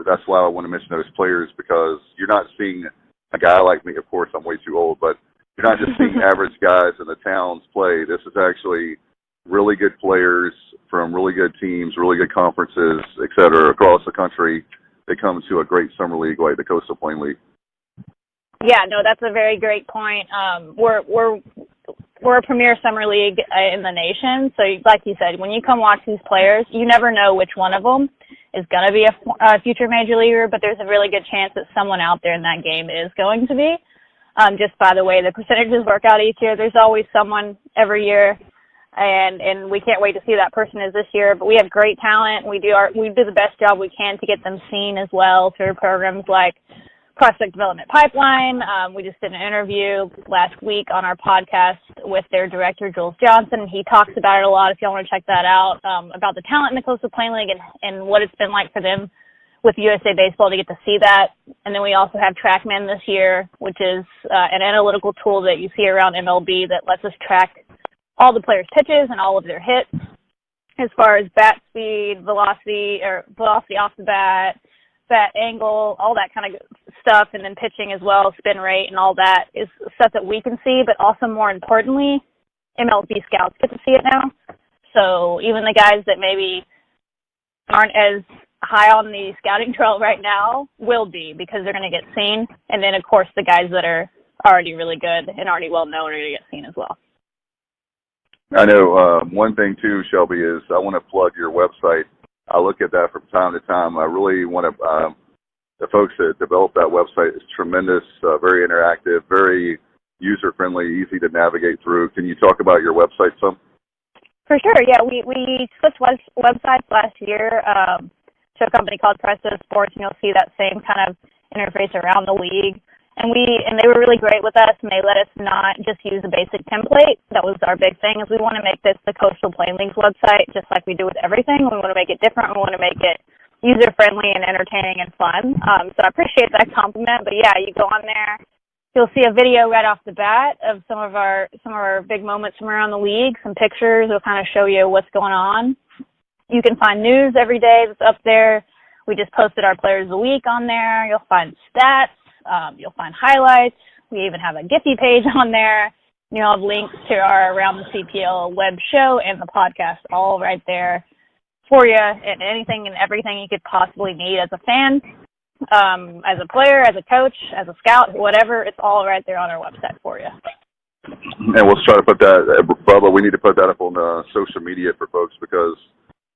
that's why I want to mention those players, because you're not seeing a guy like me. Of course, I'm way too old, but you're not just seeing average guys in the towns play. This is actually really good players from really good teams, really good conferences, et cetera, across the country. They come to a great summer league like the Coastal Plain League. Yeah, no, that's a very great point. We're a premier summer league in the nation. So like you said, when you come watch these players, you never know which one of them is going to be a future major leaguer, but there's a really good chance that someone out there in that game is going to be. Just by the way the percentages work out each year, there's always someone every year, and we can't wait to see who that person is this year. But we have great talent. We do the best job we can to get them seen as well through programs like Prospect Development Pipeline. We just did an interview last week on our podcast with their director, Jules Johnson. He talks about it a lot if y'all want to check that out, about the talent in the Coastal Plain League and what it's been like for them with USA Baseball to get to see that. And then we also have TrackMan this year, which is an analytical tool that you see around MLB that lets us track all the players' pitches and all of their hits as far as bat speed, velocity off the bat angle, all that kind of stuff, and then pitching as well, spin rate and all that is stuff that we can see, but also more importantly, MLB scouts get to see it now. So even the guys that maybe aren't as high on the scouting trail right now will be, because they're going to get seen. And then, of course, the guys that are already really good and already well known are going to get seen as well. I know one thing, too, Shelby, is I want to plug your website. I look at that from time to time. I really want to, the folks that developed that website is tremendous, very interactive, very user-friendly, easy to navigate through. Can you talk about your website some? For sure, yeah. We switched websites last year to a company called Presto Sports, and you'll see that same kind of interface around the league. And they were really great with us, and they let us not just use a basic template. That was our big thing, is we want to make this the Coastal Plain League's website, just like we do with everything. We want to make it different. We want to make it user-friendly and entertaining and fun. So I appreciate that compliment. But, yeah, you go on there. You'll see a video right off the bat of some of our big moments from around the league, some pictures. It'll kind of show you what's going on. You can find news every day that's up there. We just posted our Players of the Week on there. You'll find stats. You'll find highlights. We even have a Giphy page on there. You'll have links to our Around the CPL web show and the podcast all right there for you, and anything and everything you could possibly need as a fan, as a player, as a coach, as a scout, whatever. It's all right there on our website for you. And we'll try to put that, Bubba, we need to put that up on social media for folks, because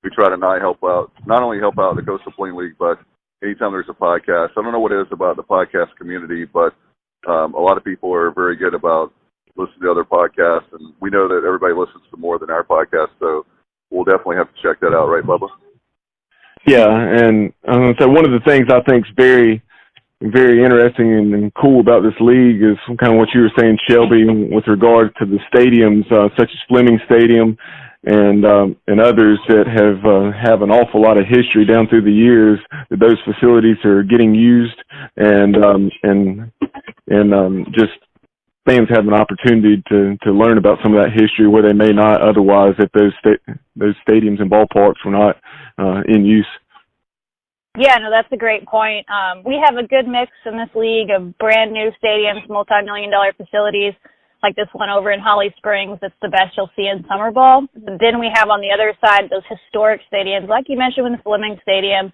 we try to not only help out the Coastal Plain League, but anytime there's a podcast. I don't know what it is about the podcast community, but a lot of people are very good about listening to other podcasts, and we know that everybody listens to more than our podcast, so we'll definitely have to check that out, right, Bubba? Yeah, and so one of the things I think is very, very interesting and cool about this league is kind of what you were saying, Shelby, with regard to the stadiums, such as Fleming Stadium and others that have an awful lot of history down through the years. That those facilities are getting used, and just fans have an opportunity to learn about some of that history where they may not otherwise if those stadiums and ballparks were not in use. Yeah, no, that's a great point. We have a good mix in this league of brand new stadiums, multi-million-dollar facilities, like this one over in Holly Springs. That's the best you'll see in summer ball. But then we have on the other side those historic stadiums, like you mentioned with the Fleming Stadium,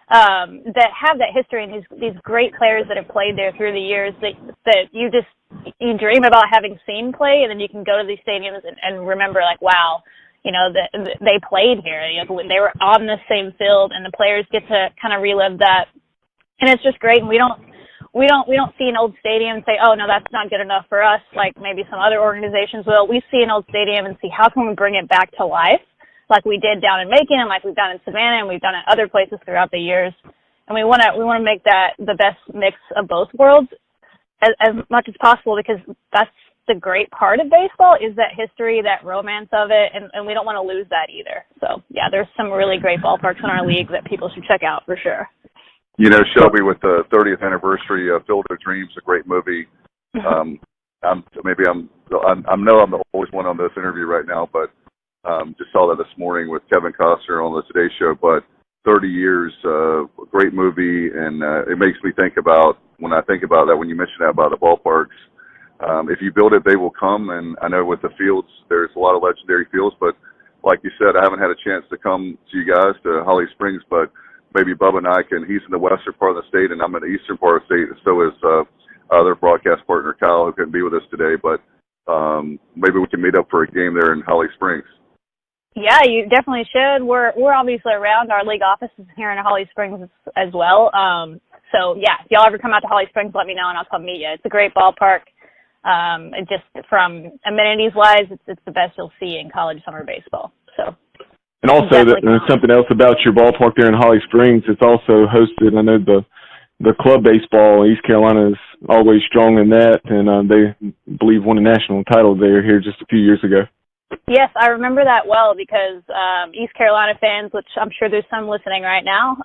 that have that history, and these great players that have played there through the years that you dream about having seen play, and then you can go to these stadiums and remember, like, wow, you know, they played here. You know, when they were on the same field, and the players get to kind of relive that, and it's just great. And we don't see an old stadium and say, oh no, that's not good enough for us, like maybe some other organizations will. We see an old stadium and see how can we bring it back to life, like we did down in Macon, and like we've done in Savannah, and we've done at other places throughout the years. And we want to make that the best mix of both worlds as much as possible, because that's the great part of baseball is that history, that romance of it, and we don't want to lose that either. So, yeah, there's some really great ballparks in our league that people should check out for sure. You know, Shelby, with the 30th anniversary of Field of Dreams, a great movie. I know I'm the oldest one on this interview right now, but just saw that this morning with Kevin Costner on the Today Show. But 30 years, great movie, and it makes me think about, when I think about that, when you mentioned that about the ballparks, if you build it, they will come. And I know with the fields, there's a lot of legendary fields, but like you said, I haven't had a chance to come to you guys, to Holly Springs, but maybe Bubba and I can. He's in the western part of the state, and I'm in the eastern part of the state, and so is other broadcast partner Kyle, who couldn't be with us today. But maybe we can meet up for a game there in Holly Springs. Yeah, you definitely should. We're obviously around. Our league office is here in Holly Springs as well. So yeah, if y'all ever come out to Holly Springs, let me know and I'll come meet you. It's a great ballpark. Just from amenities wise, it's the best you'll see in college summer baseball. So. And also, something else about your ballpark there in Holly Springs, it's also hosted. I know the club baseball, East Carolina is always strong in that, and they believe won a national title there here just a few years ago. Yes, I remember that well because East Carolina fans, which I'm sure there's some listening right now,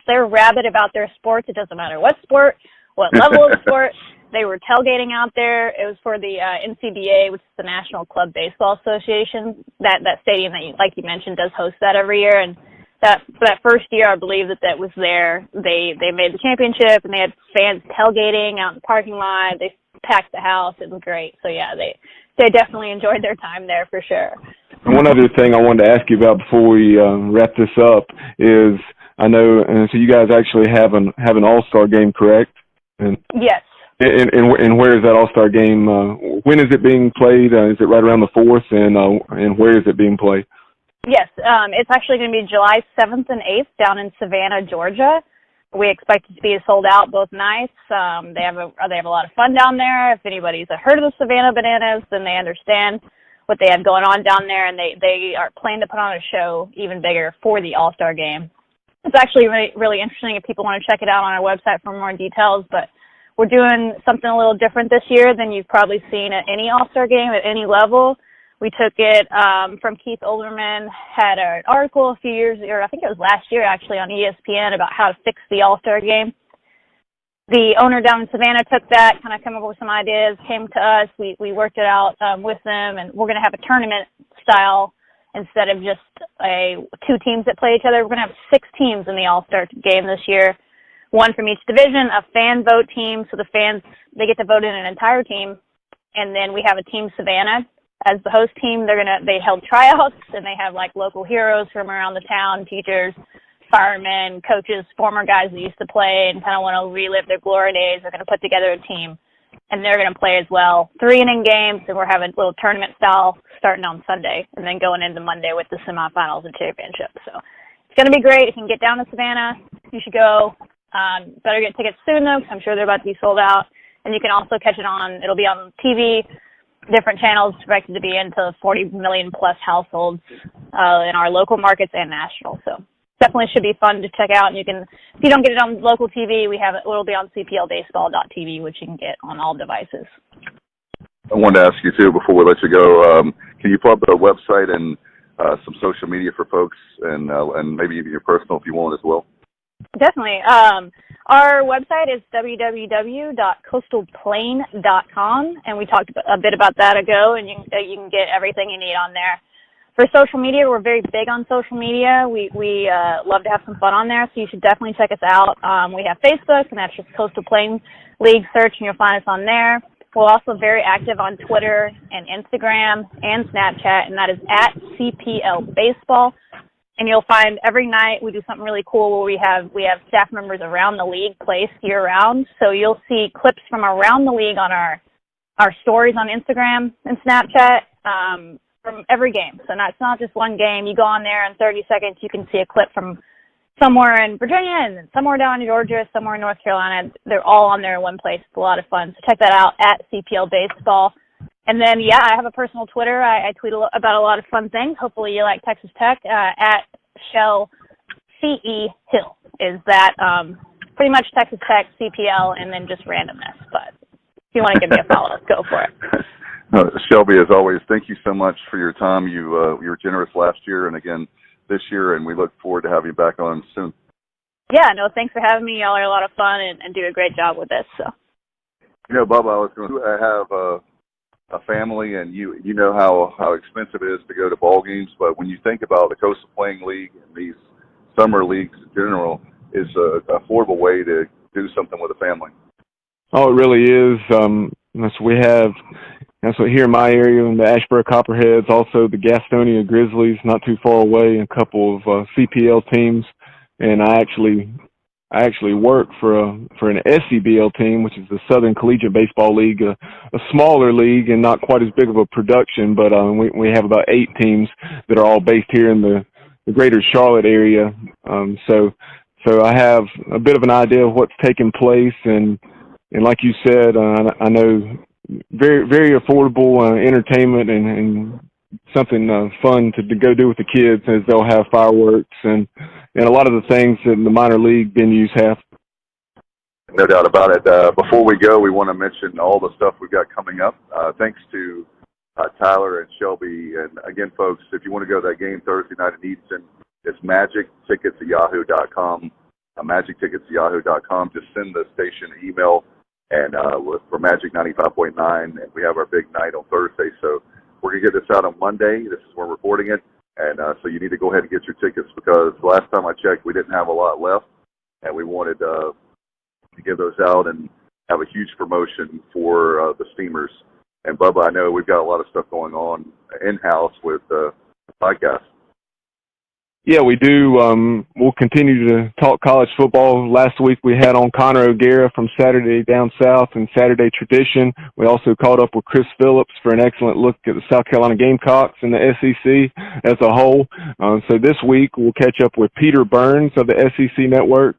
they're rabid about their sports. It doesn't matter what sport, what level of sport. They were tailgating out there. It was for the NCBA, which is the National Club Baseball Association. That stadium that, like you mentioned, does host that every year. And that first year, I believe that was there. They made the championship, and they had fans tailgating out in the parking lot. They packed the house. It was great. So yeah, they definitely enjoyed their time there for sure. And one other thing I wanted to ask you about before we wrap this up is, I know, and so you guys actually have an All-Star game, correct? And yes. And where is that All-Star game? When is it being played? Is it right around the 4th? And where is it being played? Yes, it's actually going to be July 7th and 8th down in Savannah, Georgia. We expect it to be sold out both nights. They have a lot of fun down there. If anybody's heard of the Savannah Bananas, then they understand what they have going on down there, and they are planning to put on a show even bigger for the All-Star game. It's actually really, really interesting if people want to check it out on our website for more details, but we're doing something a little different this year than you've probably seen at any All-Star game at any level. We took it from Keith Olbermann, had an article a few years, or I think it was last year actually, on ESPN about how to fix the All-Star game. The owner down in Savannah took that, kind of came up with some ideas, came to us. We worked it out with them, and we're going to have a tournament style instead of just 2 teams that play each other. We're going to have 6 teams in the All-Star game this year. 1 from each division, a fan vote team, so the fans, they get to vote in an entire team. And then we have a Team Savannah as the host team. They held tryouts, and they have like local heroes from around the town, teachers, firemen, coaches, former guys that used to play and kind of want to relive their glory days. They're going to put together a team, and they're going to play as well. 3-inning games, and we're having a little tournament style starting on Sunday and then going into Monday with the semifinals and championship. So it's going to be great. If you can get down to Savannah, you should go. Better get tickets soon, though, because I'm sure they're about to be sold out. And you can also catch it it'll be on TV, different channels, expected to be into 40 million-plus households in our local markets and national. So definitely should be fun to check out. And if you don't get it on local TV, it'll be on cplbaseball.tv, which you can get on all devices. I wanted to ask you, too, before we let you go, can you plug the website and some social media for folks, and maybe even your personal if you want as well? Definitely. Our website is www.coastalplain.com, and we talked a bit about that ago, and you can get everything you need on there. For social media, we're very big on social media. We love to have some fun on there, so you should definitely check us out. We have Facebook, and that's just Coastal Plain League search, and you'll find us on there. We're also very active on Twitter and Instagram and Snapchat, and that is at CPL Baseball. And you'll find every night we do something really cool where we have staff members around the league placed year-round. So you'll see clips from around the league on our stories on Instagram and Snapchat from every game. So it's not just one game. You go on there in 30 seconds, you can see a clip from somewhere in Virginia and then somewhere down in Georgia, somewhere in North Carolina. They're all on there in one place. It's a lot of fun. So check that out at CPL Baseball. And then, I have a personal Twitter. I tweet about a lot of fun things. Hopefully you like Texas Tech. At Shell CE Hill is that pretty much Texas Tech, CPL, and then just randomness. But if you want to give me a follow, go for it. Shelby, as always, thank you so much for your time. You were generous last year and again this year, and we look forward to having you back on soon. Yeah, no, thanks for having me. Y'all are a lot of fun and do a great job with this. So, Bubba, I was going to have a family, and you know how expensive it is to go to ball games. But when you think about the Coastal Playing League and these summer leagues in general, is an affordable way to do something with a family. Oh, it really is. That's what here in my area, in the Ashboro Copperheads, also the Gastonia Grizzlies, not too far away, and a couple of CPL teams. And I actually work for an SCBL team, which is the Southern Collegiate Baseball League, a smaller league and not quite as big of a production, but we have about 8 teams that are all based here in the greater Charlotte area. So I have a bit of an idea of what's taking place, and like you said, I know very, very affordable entertainment and something fun to go do with the kids, as they'll have fireworks and a lot of the things that the minor league venues have. No doubt about it. Before we go, we want to mention all the stuff we've got coming up. Thanks to Tyler and Shelby. And again, folks, if you want to go to that game Thursday night in Edenton, it's magictickets@yahoo.com. Magictickets@yahoo.com. Just send the station an email and for Magic 95.9, and we have our big night on Thursday. So we're going to get this out on Monday. This is when we're recording it. And so you need to go ahead and get your tickets, because last time I checked, we didn't have a lot left, and we wanted to give those out and have a huge promotion for the Steamers. And, Bubba, I know we've got a lot of stuff going on in-house with the podcast. Yeah, we do. We'll continue to talk college football. Last week we had on Connor O'Gara from Saturday Down South and Saturday Tradition. We also caught up with Chris Phillips for an excellent look at the South Carolina Gamecocks and the SEC as a whole. So this week we'll catch up with Peter Burns of the SEC Network.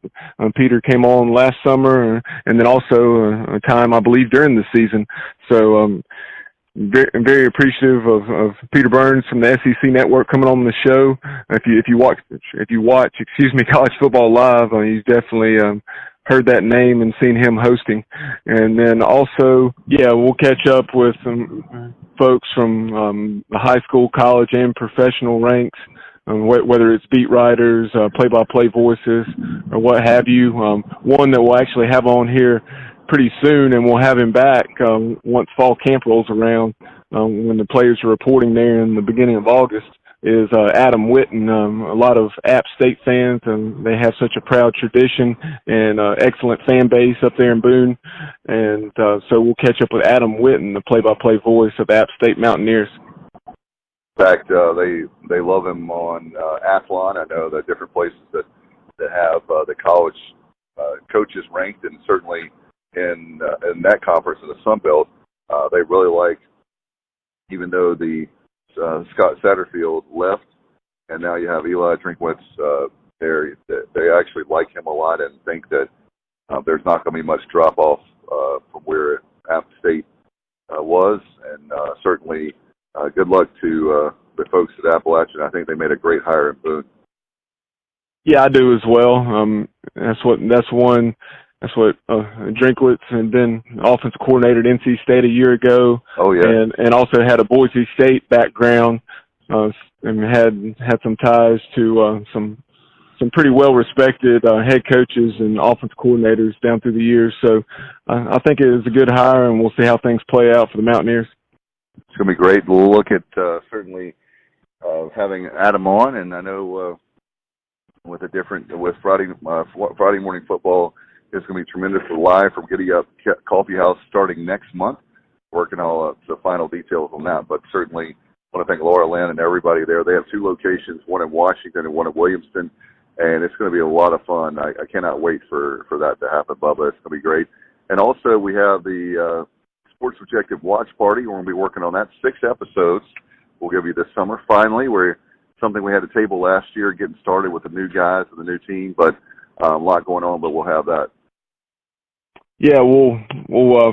Peter came on last summer and then also a time, I believe, during the season. So very, very appreciative of Peter Burns from the SEC Network coming on the show. If you watch, college football live, you've definitely heard that name and seen him hosting. And then also, we'll catch up with some folks from the high school, college, and professional ranks, whether it's beat writers, play-by-play voices, or what have you. One that we'll actually have on here pretty soon, and we'll have him back once fall camp rolls around, when the players are reporting there in the beginning of August, is Adam Witten. A lot of App State fans, and they have such a proud tradition and excellent fan base up there in Boone. And so we'll catch up with Adam Witten, the play-by-play voice of App State Mountaineers. In fact, they love him on Athlon. I know the different places that have the college coaches ranked, and certainly in that conference in the Sun Belt, they really like, even though the Scott Satterfield left, and now you have Eli Drinkwitz there, they actually like him a lot and think that there's not going to be much drop-off from where App State was, and certainly good luck to the folks at Appalachian. I think they made a great hire in Boone. Yeah, I do as well. That's what Drinkwitz had been offensive coordinator at NC State a year ago. Oh, yeah. And also had a Boise State background, and had some ties to some pretty well-respected head coaches and offensive coordinators down through the years. So I think it is a good hire, and we'll see how things play out for the Mountaineers. It's going to be great. We'll look at certainly having Adam on, and I know with Friday morning football, it's going to be tremendous. Live from Giddy Up Coffee House starting next month. Working all the final details on that, but certainly want to thank Laura Lynn and everybody there. They have 2 locations, one in Washington and one in Williamston, and it's going to be a lot of fun. I cannot wait for that to happen, Bubba. It's going to be great. And also we have the Sports Objective Watch Party. We're going to be working on that. 6 episodes we'll give you this summer. Finally, something we had to table last year, getting started with the new guys and the new team, but a lot going on, but we'll have that. Yeah, we'll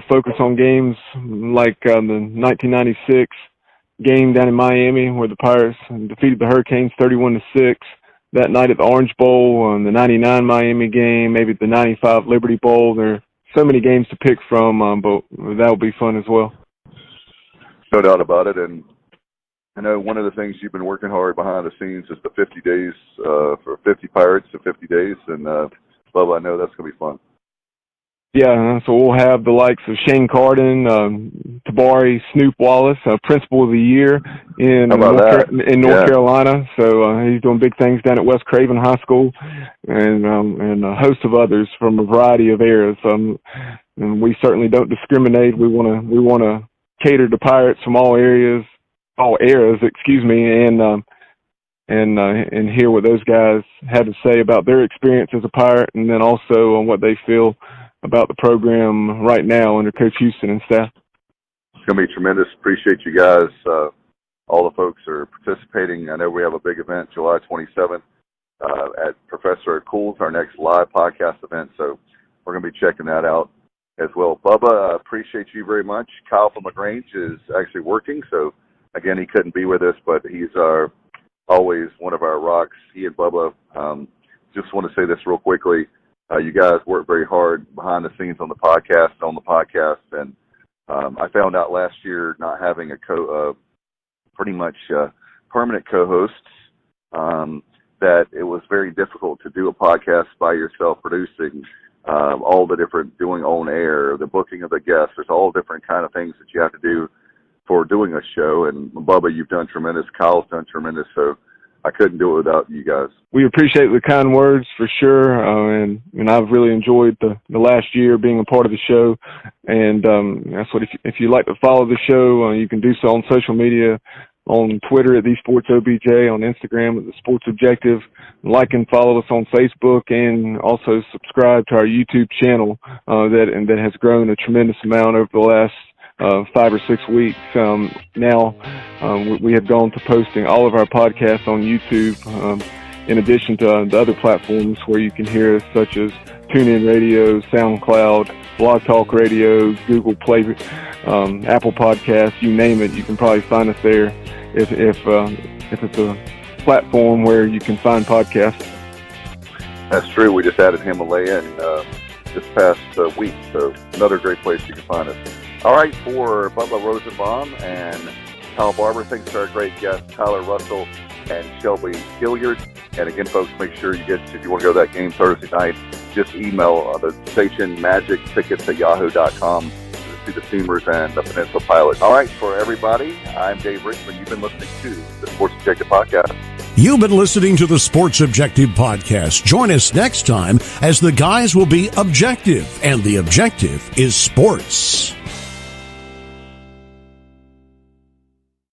focus on games like the 1996 game down in Miami, where the Pirates defeated the Hurricanes 31-6. That night at the Orange Bowl, the 99 Miami game, maybe the 95 Liberty Bowl. There are so many games to pick from, but that'll be fun as well. No doubt about it. And I know one of the things you've been working hard behind the scenes is the 50 days for 50 Pirates in 50 days. And, Bubba, I know that's going to be fun. Yeah, so we'll have the likes of Shane Carden, Tabari Snoop Wallace, Principal of the Year in North Carolina. So he's doing big things down at West Craven High School, and a host of others from a variety of eras. And we certainly don't discriminate. We want to cater to Pirates from all eras, and hear what those guys had to say about their experience as a Pirate, and then also on what they feel about the program right now under Coach Houston and staff. It's going to be tremendous. Appreciate you guys. All the folks are participating. I know we have a big event July 27th at Professor Cool's, our next live podcast event, so we're going to be checking that out as well. Bubba, appreciate you very much. Kyle from LaGrange is actually working, so again, he couldn't be with us, but he's always one of our rocks. He and Bubba, just want to say this real quickly. You guys work very hard behind the scenes on the podcast, and I found out last year not having pretty much permanent co-hosts, that it was very difficult to do a podcast by yourself, producing all the different, doing on air, the booking of the guests. There's all different kind of things that you have to do for doing a show. And Bubba, you've done tremendous. Kyle's done tremendous. So I couldn't do it without you guys. We appreciate the kind words for sure, and I've really enjoyed the last year being a part of the show. And that's what if you like to follow the show, you can do so on social media, on Twitter at TheSportsOBJ, on Instagram at The Sports Objective. Like and follow us on Facebook, and also subscribe to our YouTube channel that has grown a tremendous amount over the last 5 or 6 weeks. Now we have gone to posting all of our podcasts on YouTube, in addition to the other platforms where you can hear us, such as TuneIn Radio, SoundCloud, Blog Talk Radio, Google Play, Apple Podcasts, you name it. You can probably find us there if it's a platform where you can find podcasts. That's true. We just added Himalayan this past week, so another great place you can find us. All right, for Bubba Rosenbaum and Kyle Barber, thanks to our great guests, Tyler Russell and Shelby Hilliard. And again, folks, make sure you if you want to go to that game Thursday night, just email the station magictickets@yahoo.com to see the Steamers and the Peninsula Pilots. All right, for everybody, I'm Dave Richmond. You've been listening to the Sports Objective Podcast. You've been listening to the Sports Objective Podcast. Join us next time as the guys will be objective, and the objective is sports.